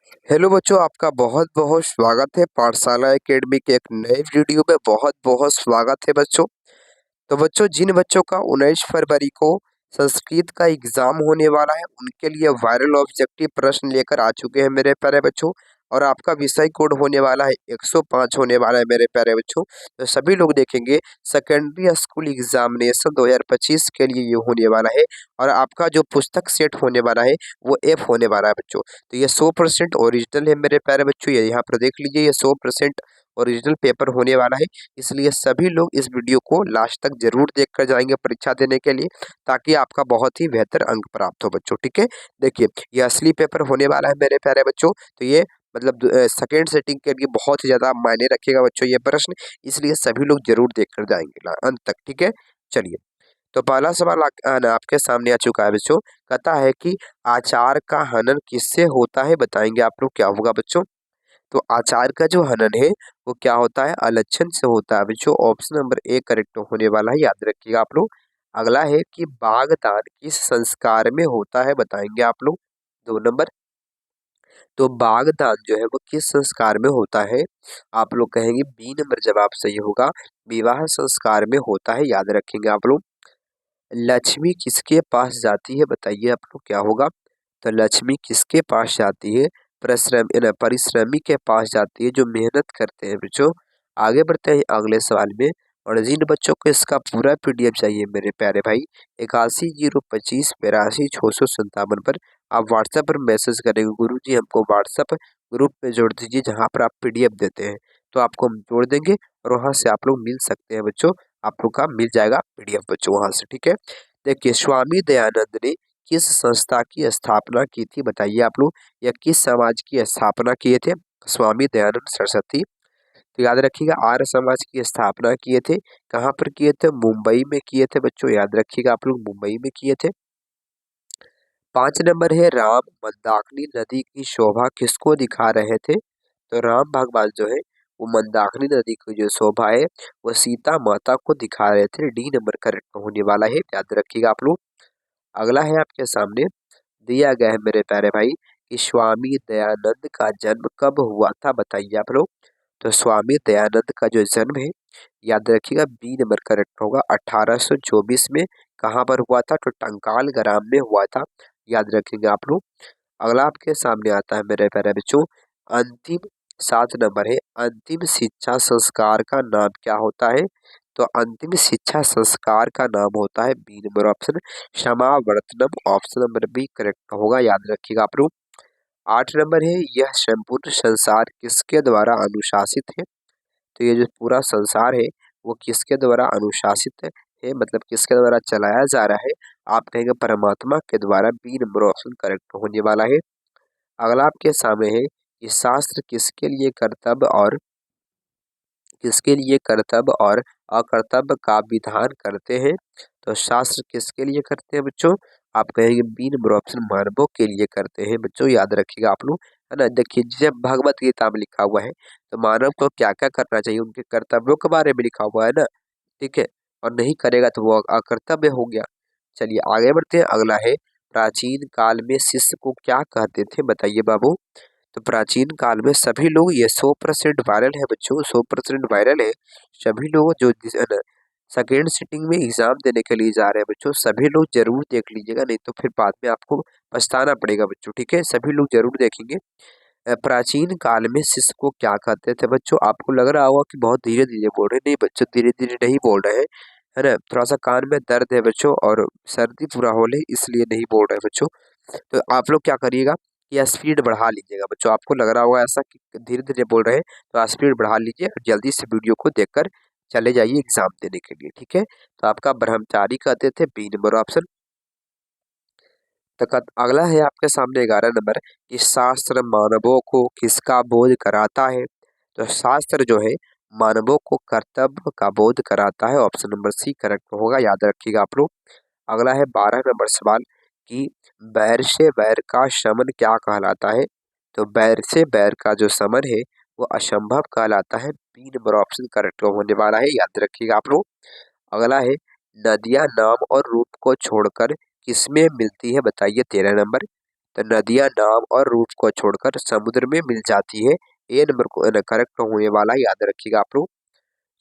Hello बच्चों, आपका बहुत बहुत स्वागत है पाठशाला एकेडमी के एक नए वीडियो में। बहुत बहुत स्वागत है बच्चों। तो बच्चों, जिन बच्चों का 19 फरवरी को संस्कृत का एग्जाम होने वाला है, उनके लिए वायरल ऑब्जेक्टिव प्रश्न लेकर आ चुके हैं मेरे प्यारे बच्चों। और आपका विषय कोड होने वाला है 105 होने वाला है मेरे प्यारे बच्चों। तो सभी लोग देखेंगे सेकेंडरी स्कूल एग्जामिनेशन 2025 के लिए ये होने वाला है। और आपका जो पुस्तक सेट होने वाला है वो एफ होने वाला है बच्चों। तो ये 100% ओरिजिनल है मेरे प्यारे बच्चों। ये यहाँ पर देख लीजिए, ये 100% ओरिजिनल पेपर होने वाला है। इसलिए सभी लोग इस वीडियो को लास्ट तक जरूर देखकर जाएंगे परीक्षा देने के लिए, ताकि आपका बहुत ही बेहतर अंक प्राप्त हो बच्चों। ठीक है, देखिए ये असली पेपर होने वाला है मेरे प्यारे बच्चों। तो ये मतलब सेकेंड सेटिंग के लिए बहुत ही ज्यादा मायने रखेगा बच्चों ये प्रश्न। इसलिए सभी लोग जरूर देखकर जाएंगे अंत तक। ठीक है, चलिए। तो पहला सवाल आपके सामने आ चुका है बच्चों। कहता है कि आचार का हनन किससे होता है, बताएंगे आप लोग क्या होगा बच्चों। तो आचार का जो हनन है वो क्या होता है, अलक्षण से होता है बच्चों। ऑप्शन नंबर ए करेक्ट होने वाला है, याद रखिएगा आप लोग। अगला है कि बागदान किस संस्कार में होता है, बताएंगे आप लोग। 2 नंबर, तो बागदान जो है वो किस संस्कार में होता है, आप लोग कहेंगे बी नंबर जवाब सही होगा, विवाह संस्कार में होता है, याद रखेंगे आप लोग। लक्ष्मी किसके पास जाती है, बताइए आप लोग क्या होगा। तो लक्ष्मी किसके पास जाती है, परिश्रमी के पास जाती है, जो मेहनत करते हैं बच्चों। आगे बढ़ते हैं अगले सवाल में। और जिन बच्चों को इसका पूरा पीडीएफ चाहिए मेरे प्यारे भाई, 81 025 82 657 पर आप व्हाट्सएप पर मैसेज करेंगे, गुरुजी हमको व्हाट्सएप ग्रुप में जोड़ दीजिए जहाँ पर आप पीडीएफ देते हैं। तो आपको हम जोड़ देंगे और वहाँ से आप लोग मिल सकते हैं बच्चों। आप लोग का मिल जाएगा पीडीएफ बच्चों वहां से। ठीक है, देखिए स्वामी दयानंद ने किस संस्था की स्थापना की थी, बताइए आप लोग, या किस समाज की स्थापना किए थे स्वामी दयानंद सरस्वती। तो याद रखिएगा, आर्य समाज की स्थापना किए थे। कहाँ पर किए थे, मुंबई में किए थे बच्चों, याद रखिएगा आप लोग, मुंबई में किए थे। 5 नंबर है, राम मंदाकिनी नदी की शोभा किसको दिखा रहे थे। तो राम भगवान जो है वो मंदाकिनी नदी की जो शोभा है वो सीता माता को दिखा रहे थे। डी नंबर करेक्ट होने वाला है, याद रखिएगा आप लोग। अगला है आपके सामने दिया गया है मेरे प्यारे भाई कि स्वामी दयानंद का जन्म कब हुआ था, बताइए आप लोग। तो स्वामी दयानंद का जो जन्म है, याद रखिएगा बी नंबर करेक्ट होगा, 1824 में। कहाँ पर हुआ था, तो टंकाल ग्राम में हुआ था, याद रखेंगे आप लोग। अगला आपके सामने आता है मेरे प्यारे बच्चों, अंतिम 7 नंबर है, अंतिम शिक्षा संस्कार का नाम क्या होता है। तो अंतिम शिक्षा संस्कार का नाम होता है बी नंबर ऑप्शन समावर्तनम। ऑप्शन नंबर बी करेक्ट होगा, याद रखिएगा आप लोग। 8 नंबर है, यह संपूर्ण संसार किसके द्वारा अनुशासित है। तो ये जो पूरा संसार है वो किसके द्वारा अनुशासित है, मतलब किसके द्वारा चलाया जा रहा है, आप कहेंगे परमात्मा के द्वारा। बी नंबर ऑप्शन करेक्ट होने वाला है। अगला आपके सामने है कि शास्त्र किसके लिए कर्तव्य और अकर्तव्य का विधान करते हैं। तो शास्त्र किसके लिए करते हैं बच्चों, आप कहेंगे बी नंबर ऑप्शन मानवों के लिए करते हैं बच्चों, याद रखिएगा आप लोग, है ना। देखिए जब भगवत गीता में लिखा हुआ है तो मानव को क्या क्या करना चाहिए, उनके कर्तव्यों के बारे में लिखा हुआ है ना। ठीक है, और नहीं करेगा तो वो अकर्तव्य हो गया। चलिए आगे बढ़ते हैं। अगला है, प्राचीन काल में शिष्य को क्या कहते थे, बताइए बाबू। तो प्राचीन काल में सभी लोग, ये 100% वायरल है बच्चों, 100% वायरल है। सभी लोग जो सेकेंड सिटिंग में एग्जाम देने के लिए जा रहे हैं बच्चों, सभी लोग जरूर देख लीजिएगा, नहीं तो फिर बाद में आपको पछताना पड़ेगा बच्चों। ठीक है, सभी लोग जरूर देखेंगे। प्राचीन काल में शिष्य को क्या कहते थे बच्चों। आपको लग रहा होगा कि बहुत धीरे धीरे बोल रहे हैं, नहीं बच्चों धीरे धीरे नहीं बोल रहे हैं, है ना। थोड़ा सा कान में दर्द है बच्चों और सर्दी पूरा हो ले, इसलिए नहीं बोल रहे हैं बच्चों। तो आप लोग क्या करिएगा, या स्पीड बढ़ा लीजिएगा बच्चों। आपको लग रहा होगा ऐसा कि धीरे धीरे बोल रहे हैं, तो आप स्पीड बढ़ा लीजिए और जल्दी से वीडियो को देखकर चले जाइए एग्जाम देने के लिए। ठीक है, तो आपका ब्रह्मचारी कहते थे, बी नंबर ऑप्शन। तक अगला है आपके सामने 11 नंबर कि शास्त्र मानवों को किसका बोध कराता है। तो शास्त्र जो है मानवों को कर्तव्य का बोध कराता है। ऑप्शन नंबर सी करेक्ट होगा, याद रखिएगा आप लोग। अगला है 12 नंबर सवाल कि बैर से बैर का शमन क्या कहलाता है। तो बैर से बैर का जो शमन है वो असंभव कहलाता है। बी नंबर ऑप्शन करेक्ट होने वाला है, याद रखिएगा आप लोग। अगला है, नदियां नाम और रूप को छोड़कर किसमें मिलती है, बताइए 13 नंबर। तो नदियां नाम और रूप को छोड़कर समुद्र में मिल जाती है। ए नंबर को करेक्ट होने वाला है, याद रखिएगा आप लोग।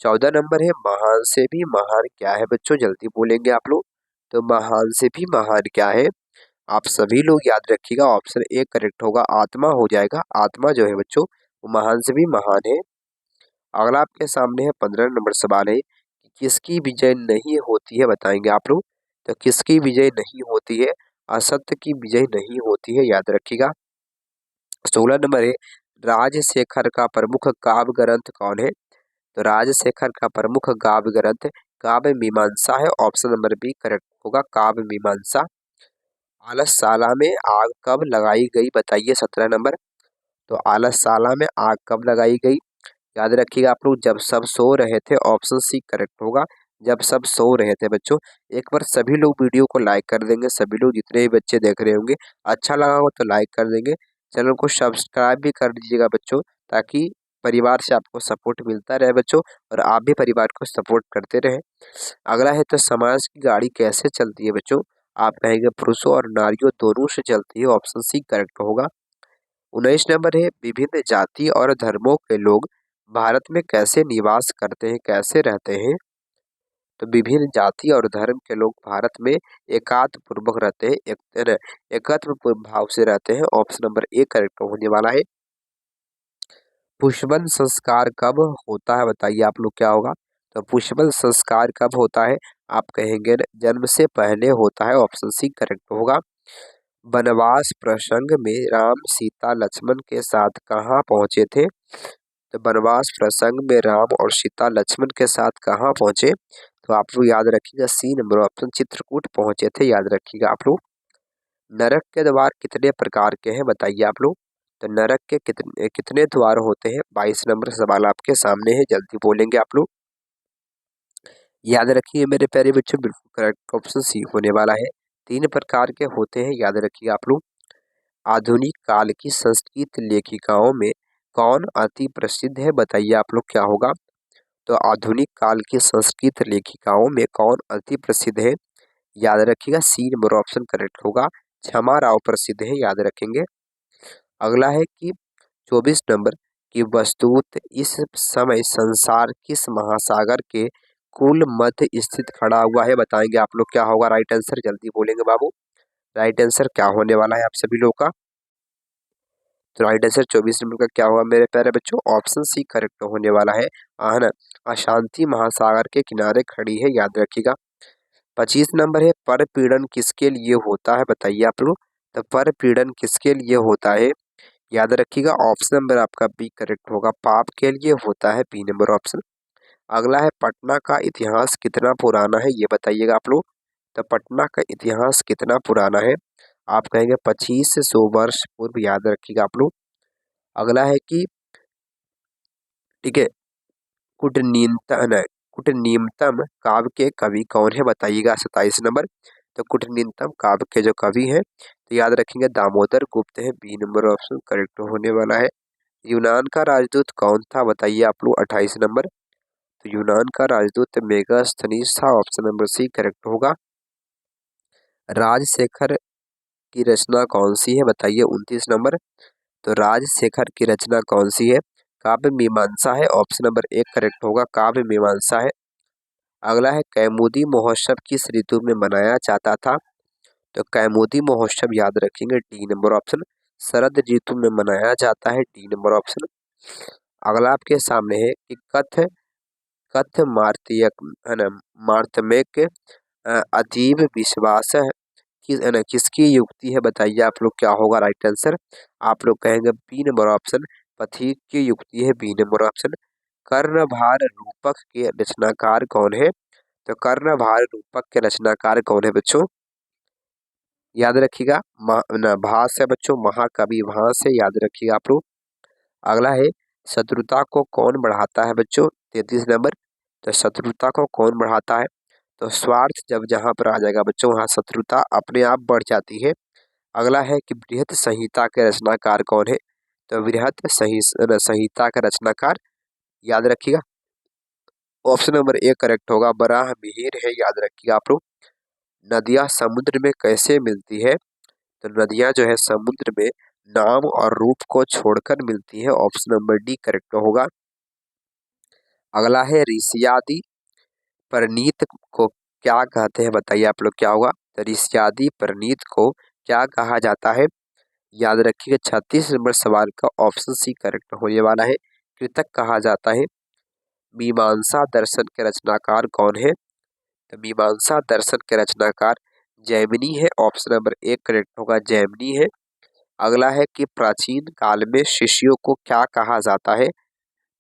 14 नंबर है महान से भी महान क्या है बच्चों, जल्दी बोलेंगे आप लोग। तो महान से भी महान क्या है, आप सभी लोग याद रखिएगा। ऑप्शन ए करेक्ट होगा, आत्मा हो जाएगा। आत्मा जो है बच्चों वो महान से भी महान है। अगला आपके सामने है 15 नंबर सवाल है कि किसकी विजय नहीं होती है, बताएंगे आप लोग। तो किसकी विजय नहीं होती है, असत्य की विजय नहीं होती है, याद रखिएगा। 16 नंबर है राजशेखर का प्रमुख काव्य ग्रंथ कौन है। तो राजशेखर का प्रमुख काव्य ग्रंथ काव्य मीमांसा है। ऑप्शन नंबर बी करेक्ट होगा, काव्य मीमांसा। आलसशाला में आग कब लगाई गई, बताइए 17 नंबर। तो आलसशाला में आग कब लगाई गई, याद रखिएगा आप लोग, जब सब सो रहे थे। ऑप्शन सी करेक्ट होगा, जब सब सो रहे थे बच्चों। एक बार सभी लोग वीडियो को लाइक कर देंगे, सभी लोग जितने भी बच्चे देख रहे होंगे। अच्छा लगा हो तो लाइक कर देंगे, चैनल को सब्सक्राइब भी कर दीजिएगा बच्चों, ताकि परिवार से आपको सपोर्ट मिलता रहे बच्चों, और आप भी परिवार को सपोर्ट करते रहें। अगला है तो समाज की गाड़ी कैसे चलती है बच्चों, आप कहेंगे पुरुषों और नारियों दोनों से चलती है। ऑप्शन सी करेक्ट होगा। 19 नंबर है विभिन्न जाति और धर्मों के लोग भारत में कैसे निवास करते हैं, कैसे रहते हैं। तो विभिन्न जाति और धर्म के लोग भारत में एकात्म पूर्वक रहते हैं, एकत्र भाव से रहते हैं। ऑप्शन नंबर ए करेक्ट होने वाला है। पुष्पबन संस्कार कब होता है, बताइए आप लोग क्या होगा। तो पुष्पबन संस्कार कब होता है, आप कहेंगे जन्म से पहले होता है। ऑप्शन सी करेक्ट होगा। वनवास प्रसंग में राम सीता लक्ष्मण के साथ कहाँ पहुंचे थे। तो वनवास प्रसंग में राम और सीता लक्ष्मण के साथ कहाँ पहुंचे, तो आप लोग याद रखिएगा सी नंबर ऑप्शन चित्रकूट पहुंचे थे, याद रखिएगा आप लोग। नरक के द्वार कितने प्रकार के हैं, बताइए आप लोग। तो नरक के कितने कितने द्वार होते हैं, 22 नंबर सवाल आपके सामने है, जल्दी बोलेंगे आप लोग। याद रखिए मेरे प्यारे बच्चों, बिल्कुल करेक्ट ऑप्शन सी होने वाला है। 3 प्रकार के होते हैं, याद रखिए आप लोग। आधुनिक काल की संस्कृत लेखिकाओं में कौन अति प्रसिद्ध है, बताइए आप लोग क्या होगा। तो आधुनिक काल की संस्कृत लेखिकाओं में कौन अति प्रसिद्ध है, याद रखिएगा सी नंबर ऑप्शन करेक्ट होगा, क्षमा राव प्रसिद्ध है, याद रखेंगे। अगला है कि 24 नंबर की वस्तुत इस समय संसार किस महासागर के कुल मध्य स्थित खड़ा हुआ है, बताएंगे आप लोग क्या होगा राइट आंसर, जल्दी बोलेंगे बाबू। राइट आंसर क्या होने वाला है आप सभी लोग का। तो राइट आंसर 24 नंबर का क्या होगा मेरे प्यारे बच्चों, ऑप्शन सी करेक्ट होने वाला है। ना अशांति महासागर के किनारे खड़ी है, याद रखिएगा। 25 नंबर है परपीड़न किसके लिए होता है, बताइए आप लोग। तो परपीड़न किसके लिए होता है, याद रखिएगा ऑप्शन नंबर आपका बी करेक्ट होगा, पाप के लिए होता है, बी नंबर ऑप्शन। अगला है पटना का इतिहास कितना पुराना है, ये बताइएगा आप लोग। तो पटना का इतिहास कितना पुराना है, आप कहेंगे 2500 वर्ष पूर्व, याद रखिएगा आप लोग। अगला है कि ठीक है कुटनीमतम काव्य के कवि कौन है, बताइएगा 27 नंबर। तो कुटनीमतम काव्य के जो कवि हैं तो याद रखेंगे दामोदर गुप्त है, बी नंबर ऑप्शन करेक्ट होने वाला है। यूनान का राजदूत कौन था, बताइए आप लोग 28 नंबर। तो यूनान का राजदूत मेगास्थनीज था, ऑप्शन नंबर सी करेक्ट होगा। राजशेखर की रचना कौन सी है, बताइए 29 नंबर। तो राजशेखर की रचना कौन सी है, काव्य मीमांसा है, ऑप्शन नंबर एक करेक्ट होगा, काव्य मीमांसा है। अगला है कैमुदी महोत्सव किस ऋतु में मनाया जाता था। तो कैमुदी महोत्सव याद रखेंगे डी नंबर ऑप्शन, शरद ऋतु में मनाया जाता है, डी नंबर ऑप्शन। अगला आपके सामने है कि कथ कथ मार्तियक है ना मार्तमेक अजीब विश्वास है है ना किसकी युक्ति है, बताइए आप लोग क्या होगा राइट आंसर। आप लोग कहेंगे बी नंबर ऑप्शन, पथिक की युक्ति है, बी नंबर ऑप्शन। कर्णभार रूपक के रचनाकार कौन है। तो कर्णभार रूपक के रचनाकार कौन है बच्चों, याद रखिएगा भास है बच्चों, महाकवि भास है, याद रखिएगा आप लोग। अगला है शत्रुता को कौन बढ़ाता है बच्चों, 33 नंबर। तो शत्रुता को कौन बढ़ाता है, तो स्वार्थ जब जहाँ पर आ जाएगा बच्चों वहाँ शत्रुता अपने आप बढ़ जाती है। अगला है कि बृहत संहिता के रचनाकार कौन है। तो संहिता का रचनाकार याद रखिएगा ऑप्शन नंबर ए करेक्ट होगा, बराह मिहिर है, याद रखिएगा आप लोग। नदियाँ समुद्र में कैसे मिलती है, तो नदियां जो है समुद्र में नाम और रूप को छोड़कर मिलती है। ऑप्शन नंबर डी करेक्ट होगा। अगला है ऋषियादि परनीत को क्या कहते हैं, बताइए आप लोग क्या होगा। तो ऋषियादि परनीत को क्या कहा जाता है, याद रखिएगा 36 नंबर सवाल का ऑप्शन सी करेक्ट होने वाला है। कृतक कहा जाता है। मीमांसा दर्शन के रचनाकार कौन है, तो मीमांसा दर्शन के रचनाकार जैमिनी है। ऑप्शन नंबर एक करेक्ट होगा, जैमिनी है। अगला है कि प्राचीन काल में शिष्यों को क्या कहा जाता है,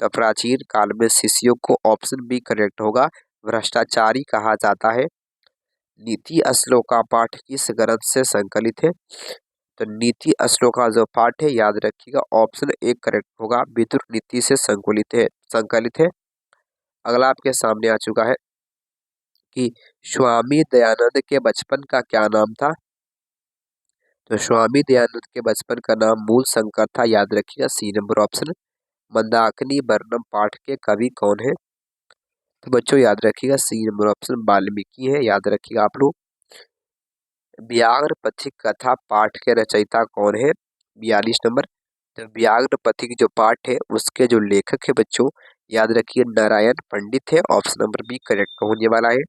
तो प्राचीन काल में शिष्यों को ऑप्शन बी करेक्ट होगा, भ्रष्टाचारी कहा जाता है। नीति श्लोका पाठ किस ग्रंथ से संकलित है, तो नीति श्लोका जो पाठ है याद रखिएगा ऑप्शन एक करेक्ट होगा, विदुर नीति से संकलित है। अगला आपके सामने आ चुका है कि स्वामी दयानंद के बचपन का क्या नाम था, तो स्वामी दयानंद के बचपन का नाम मूल शंकर था। याद रखिएगा सी नंबर ऑप्शन। मंदाकिनी वर्णम पाठ के कवि कौन है, तो बच्चों याद रखिएगा सी नंबर ऑप्शन वाल्मीकि है। याद रखिएगा आप लोग। व्याघ्र पथिक कथा पाठ के रचयिता कौन है, 42 नंबर। तो व्याघ्र पथिक जो पाठ है उसके जो लेखक है बच्चों, याद रखिए नारायण पंडित है। ऑप्शन नंबर बी करेक्ट होने वाला है।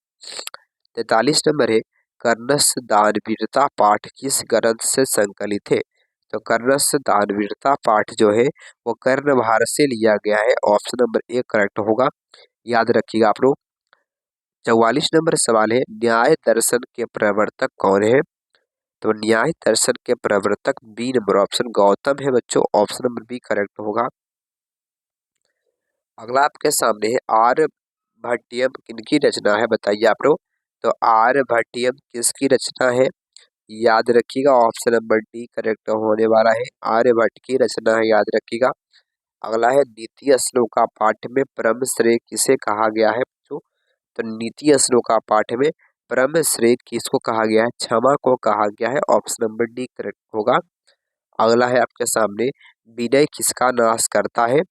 43 नंबर है कर्णस दानवीरता पाठ किस ग्रंथ से संकलित है, तो कर्णस दानवीरता पाठ जो है वो कर्णभार से लिया गया है। ऑप्शन नंबर एक करेक्ट होगा, याद रखिएगा आप लोग। 44 नंबर सवाल है न्याय दर्शन के प्रवर्तक कौन है, तो न्याय दर्शन के प्रवर्तक बी नंबर ऑप्शन गौतम है बच्चों। ऑप्शन नंबर बी करेक्ट होगा। अगला आपके सामने है आर्यभट्टियम किनकी रचना है, बताइए आप लोग। तो आर्यभट्टियम किसकी रचना है, याद रखिएगा ऑप्शन नंबर डी करेक्ट होने वाला है, आर्यभट्ट की रचना है। याद रखिएगा। अगला है नीति श्लोका पाठ में परम श्रेय किसे कहा गया है बच्चों, तो नीति श्लोका पाठ में परम श्रेय किसको कहा गया है, क्षमा को कहा गया है। ऑप्शन नंबर डी करेक्ट होगा। अगला है आपके सामने विनय किसका नाश करता है,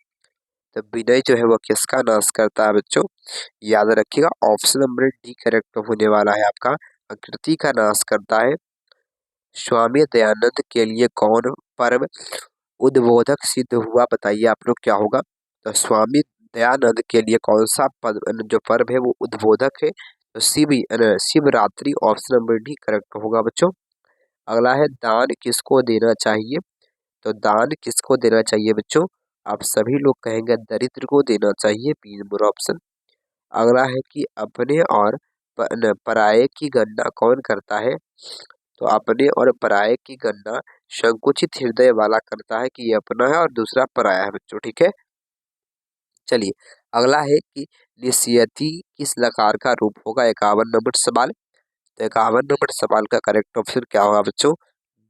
तो विनय जो है वो किसका नाश करता है बच्चों, याद रखिएगा ऑप्शन नंबर डी करेक्ट होने वाला है आपका, आकृति का नाश करता है। स्वामी दयानंद के लिए कौन पर्व उद्बोधक सिद्ध हुआ, बताइए आप लोग क्या होगा। तो स्वामी दयानंद के लिए कौन सा जो पर्व है वो उद्बोधक है, तो Shivratri. Option number D correct होगा बच्चों। अगला है दान किसको देना चाहिए, तो दान किसको देना चाहिए बच्चों, आप सभी लोग कहेंगे दरिद्र को देना चाहिए, बी नंबर ऑप्शन। अगला है कि अपने और पराये की गणना कौन करता है, तो अपने और पराये की गणना संकुचित हृदय वाला करता है कि ये अपना है और दूसरा पराया है बच्चों, ठीक है। चलिए अगला है कि निस्यति किस लकार का रूप होगा, 51 नंबर सवाल। तो 51 नंबर सवाल का करेक्ट ऑप्शन क्या होगा बच्चों,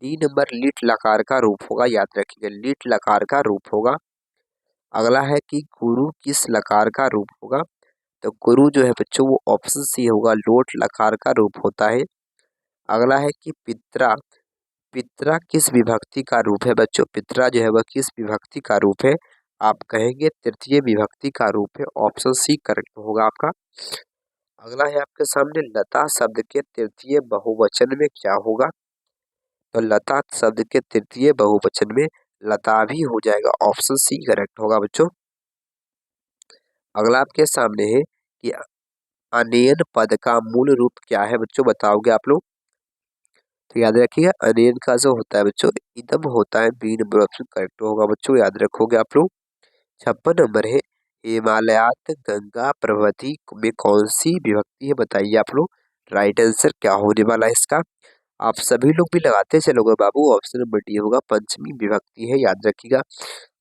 डी नंबर लीट लकार का रूप होगा। याद रखिएगा लीट लकार का रूप होगा। अगला है कि गुरु किस लकार का रूप होगा, तो गुरु जो है बच्चों वो ऑप्शन सी होगा, लोट लकार का रूप होता है। अगला है कि पित्रा, पित्रा किस विभक्ति का रूप है बच्चों, पित्रा जो है वह किस विभक्ति का रूप है, आप कहेंगे तृतीय विभक्ति का रूप है। ऑप्शन सी करेक्ट होगा आपका। अगला है आपके सामने लता शब्द के तृतीय बहुवचन में क्या होगा, तो लता शब्द के तृतीय बहुवचन में लता भी हो जाएगा। ऑप्शन सी करेक्ट होगा बच्चों। अगला आपके सामने है कि अनेन पद का मूल रूप क्या है बच्चों, बताओगे आप लोग। तो याद रखिएगा अनेन का जो होता है बच्चों इदम होता है, बी नंबर ऑप्शन करेक्ट होगा बच्चों, याद रखोगे आप लोग। 56 नंबर है हिमालयात गंगा प्रवृत्ति में कौन सी विभक्ति है, बताइए आप लोग। राइट आंसर क्या होने वाला है इसका, आप सभी लोग भी लगाते चलोगे बाबू, ऑप्शन नंबर डी होगा, पंचमी विभक्ति है। याद रखिएगा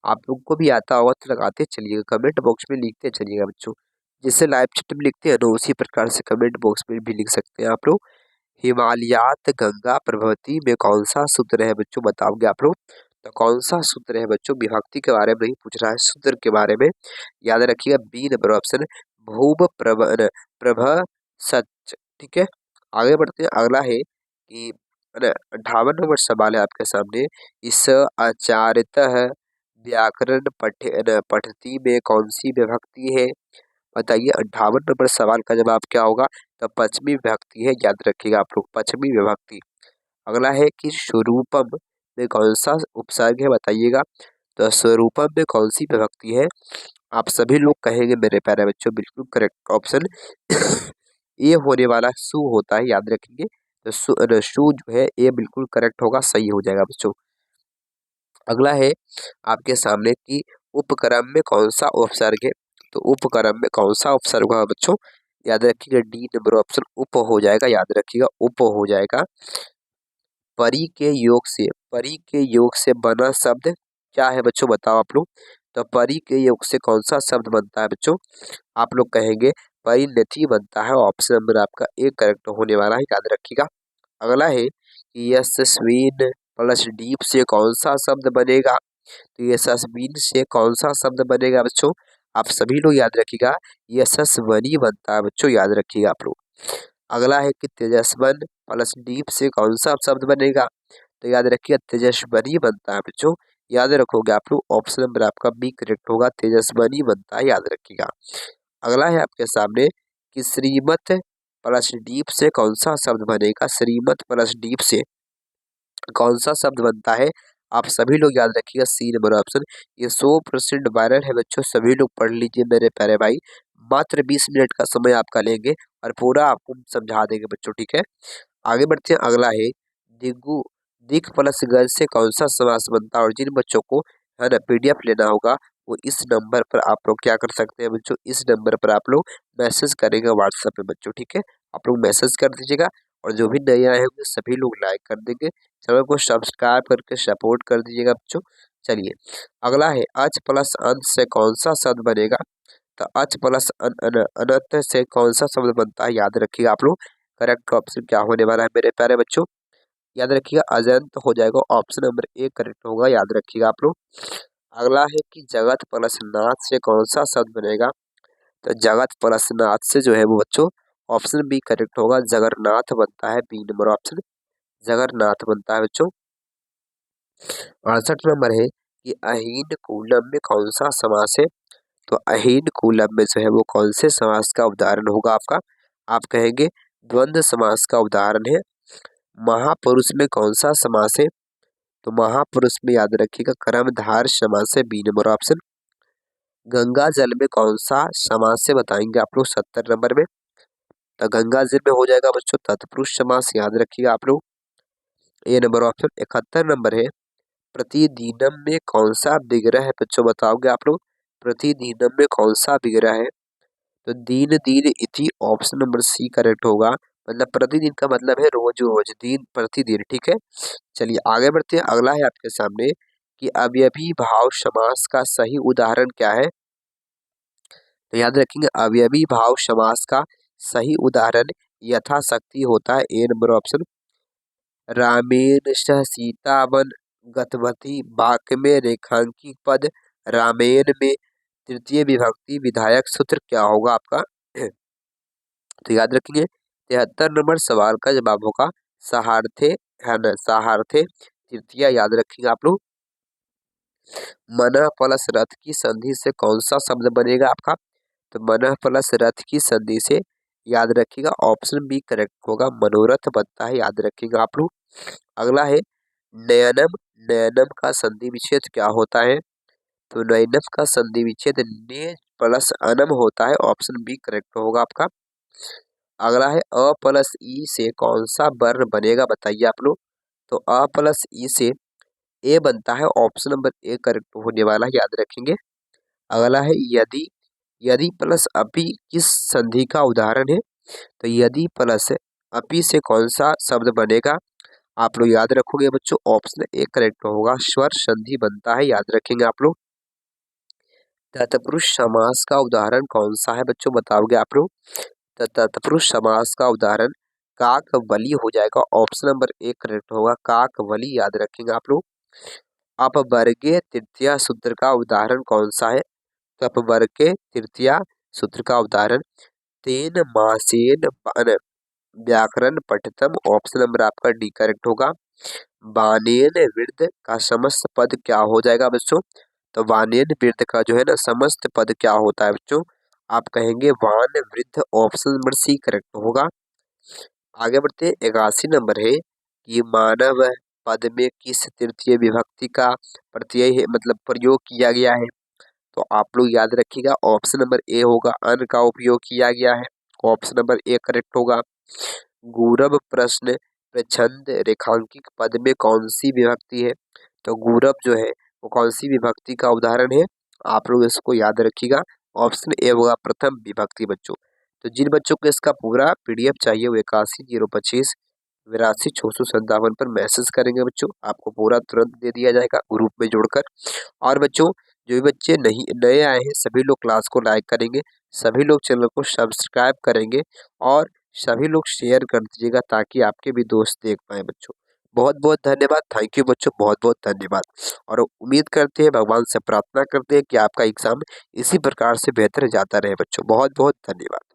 आप लोग को भी आता होगा तो लगाते चलिएगा, कमेंट बॉक्स में लिखते चलिएगा बच्चों। जिससे लाइव चैट में लिखते हैं ना उसी प्रकार से कमेंट बॉक्स में भी लिख सकते हैं आप लोग। हिमालयात गंगा प्रभृति में कौन सा सूत्र है बच्चों, बताओगे आप लोग। तो कौन सा सूत्र है बच्चों, विभक्ति के बारे में नहीं पूछ रहा है, सूत्र के बारे में। याद रखिएगा बी नंबर ऑप्शन भूप प्रभ सच, ठीक है। आगे बढ़ते हैं। अगला है कि 58 नंबर सवाल है आपके सामने, इस आचार्यतः व्याकरण पठती में कौन सी विभक्ति है, बताइए। 58 नंबर सवाल का जवाब क्या होगा, तो पश्चिमी विभक्ति है। याद रखिएगा आप लोग पश्चिमी विभक्ति। अगला है कि स्वरूपम में कौन सा उपसर्ग है बताइएगा। तो स्वरूपम में कौन सी विभक्ति है। आप सभी लोग कहेंगे मेरे प्यारे बच्चों बिल्कुल करेक्ट ऑप्शन ए होने वाला सु होता है, याद रखेंगे। तो सु जो है ए बिल्कुल करेक्ट होगा, सही हो जाएगा बच्चों। अगला है आपके सामने कि उपक्रम में कौन सा उपसर्ग है। तो उपक्रम में कौन सा उपसर्ग होगा बच्चों, याद रखिएगा डी नंबर ऑप्शन उप हो जाएगा, याद रखिएगा उप हो जाएगा। परी के योग से बना शब्द क्या है बच्चों, बताओ आप लोग। तो परी के योग से कौन सा शब्द बनता है बच्चों, आप लोग कहेंगे परिणति बनता है। ऑप्शन नंबर आपका एक करेक्ट होने वाला है, याद रखिएगा। अगला है कि यशस्वीन प्लस डीप से कौन सा शब्द बनेगा। तो यशस्वीन से कौन सा शब्द बनेगा बच्चों, आप सभी लोग याद रखिएगा यशस्वनी बनता है बच्चों, याद रखिएगा आप लोग। अगला है कि तेजस्वन प्लस डीप से कौन सा शब्द बनेगा। तो याद रखिए तेजस्वनी बनता है बच्चों, याद रखोगे आप लोग। ऑप्शन नंबर आपका बी करेक्ट होगा, तेजस्वनी बनता है, याद रखिएगा। अगला है आपके सामने कि श्रीमत प्लस डीप से कौन सा शब्द बनेगा। श्रीमत प्लस डीप से कौन सा शब्द बनता है, आप सभी लोग याद रखिएगा सी नंबर ऑप्शन। ये 100% वायरल है बच्चों, सभी लोग पढ़ लीजिए मेरे प्यारे भाई। मात्र 20 मिनट का समय आपका लेंगे और पूरा आपको समझा देंगे बच्चों, ठीक है। आगे बढ़ते हैं। अगला है दिगु दिख प्लस गर से कौन सा समास बनता है। और जिन बच्चों को है ना पीडीएफ लेना होगा वो इस नंबर पर आप लोग क्या कर सकते हैं बच्चों, इस नंबर पर आप लोग मैसेज करेंगे व्हाट्सएप में बच्चों, ठीक है। आप लोग मैसेज कर दीजिएगा और जो भी नए आए होंगे सभी लोग लाइक कर देंगे, चैनल को सब्सक्राइब करके सपोर्ट कर दीजिएगा बच्चों। चलिए अगला है अच प्लस अंत से कौन सा शब्द बनेगा। तो अच प्लस अनंत से कौन सा शब्द बनता है, याद रखिएगा आप लोग। करेक्ट ऑप्शन क्या होने वाला है मेरे प्यारे बच्चों, याद रखिएगा अजंत हो जाएगा। ऑप्शन नंबर एक करेक्ट होगा, याद रखिएगा आप लोग। अगला है कि जगत प्लस नाथ से कौन सा शब्द बनेगा। तो जगत प्लस नाथ से जो है वो बच्चों ऑप्शन बी करेक्ट होगा, जगन्नाथ बनता है, बी नंबर ऑप्शन जगन्नाथ बनता है बच्चों। 68 नंबर है कि अहीन कूलम में कौन सा समास है। तो अहीन कूलम में जो है वो कौन से समास का उदाहरण होगा आपका, आप कहेंगे द्वंद्व समास का उदाहरण है। महापुरुष में कौन सा समास है। तो महापुरुष में याद रखिएगा कर्मधार समास है, बी नंबर ऑप्शन। गंगा जल में कौन सा समास है बताएंगे आप लोग 70 नंबर में। तो गंगा जल में हो जाएगा बच्चों तत्पुरुष समास, याद रखिएगा आप लोग, ए नंबर ऑप्शन। 71 नंबर है प्रतिदिनम में कौन सा विग्रह है बच्चों, बताओगे आप लोग। प्रतिदिनम में कौन सा विग्रह है। तो दीन दीन इति, ऑप्शन नंबर सी करेक्ट होगा। मतलब प्रतिदिन का मतलब है रोज रोज, दिन प्रतिदिन, ठीक है। चलिए आगे बढ़ते हैं। अगला है आपके सामने कि अवयवी भाव समास का सही उदाहरण क्या है। तो याद रखेंगे अवयवी भाव समास का सही उदाहरण यथाशक्ति होता है, ए नंबर ऑप्शन। रामेण सह सीता वन गतवती वाक्य में रेखांकी पद रामेण में तृतीय विभक्ति विधायक सूत्र क्या होगा आपका। तो याद रखेंगे 73 नंबर सवाल का जवाब होगा सहार्थे, है ना, सहार्थे तृतीया, याद रखेंगे आप लोग। मनः प्लस रथ की संधि से कौन सा शब्द बनेगा आपका। तो मनः प्लस रथ की संधि से याद रखिएगा ऑप्शन बी करेक्ट होगा, मनोरथ बनता है, याद रखिएगा आप लोग। अगला है नयनम, नयनम का संधि विच्छेद क्या होता है। तो नयनम का संधि विच्छेद ने प्लस अनम होता है, ऑप्शन बी करेक्ट होगा आपका। अगला है अ प्लस ई से कौन सा वर्ण बनेगा बताइए आप लोग। तो अ प्लस ई से ए बनता है, ऑप्शन नंबर ए करेक्ट होने वाला है, याद रखेंगे। अगला है यदि, यदि प्लस अपि किस संधि का उदाहरण है। तो यदि प्लस अपि से कौन सा शब्द बनेगा, आप लोग याद रखोगे बच्चों, ऑप्शन ए करेक्ट होगा, स्वर संधि बनता है, याद रखेंगे आप लोग। तत्पुरुष समास का उदाहरण कौन सा है बच्चों, बताओगे आप लोग। तो तत्पुरुष समास का उदाहरण काकवली हो जाएगा, ऑप्शन नंबर ए करेक्ट होगा, काकवली, याद रखेंगे आप लोग। अपवर्गीय तृतीया सूत्र का उदाहरण कौन सा है। तो अपवर्गीय तृतीया सूत्र का उदाहरण तेन मासेन व्याकरण पठितम, ऑप्शन नंबर आपका डी करेक्ट होगा। वानेन वृद्ध का समस्त पद क्या हो जाएगा बच्चों। तो वानेन वृद्ध का जो है ना समस्त पद क्या होता है बच्चों, आप कहेंगे वान वृद्ध, ऑप्शन नंबर सी करेक्ट होगा। आगे बढ़ते हैं। 81 नंबर है कि मानव पद में किस तृतीय विभक्ति का प्रत्यय है मतलब प्रयोग किया गया है। तो आप लोग याद रखिएगा ऑप्शन नंबर ए होगा, अन का उपयोग किया गया है। ऑप्शन नंबर ए करेक्ट होगा। गौरव प्रश्न प्रछंद रेखांकित पद में कौन सी विभक्ति है। तो गौरव जो है वो कौन सी विभक्ति का उदाहरण है, आप लोग इसको याद रखिएगा। ऑप्शन ए होगा प्रथम विभक्ति बच्चों। तो जिन बच्चों को इसका पूरा पीडीएफ चाहिए वो 81 025 82 657 पर मैसेज करेंगे बच्चों, आपको पूरा तुरंत दे दिया जाएगा ग्रुप में जोड़कर। और बच्चों जो भी बच्चे नहीं नए आए हैं सभी लोग क्लास को लाइक करेंगे, सभी लोग चैनल को सब्सक्राइब करेंगे और सभी लोग शेयर कर दीजिएगा ताकि आपके भी दोस्त देख पाए बच्चों। बहुत बहुत धन्यवाद, थैंक यू बच्चों, बहुत बहुत धन्यवाद। और उम्मीद करते हैं, भगवान से प्रार्थना करते हैं कि आपका एग्जाम इसी प्रकार से बेहतर जाता रहे बच्चों। बहुत बहुत धन्यवाद।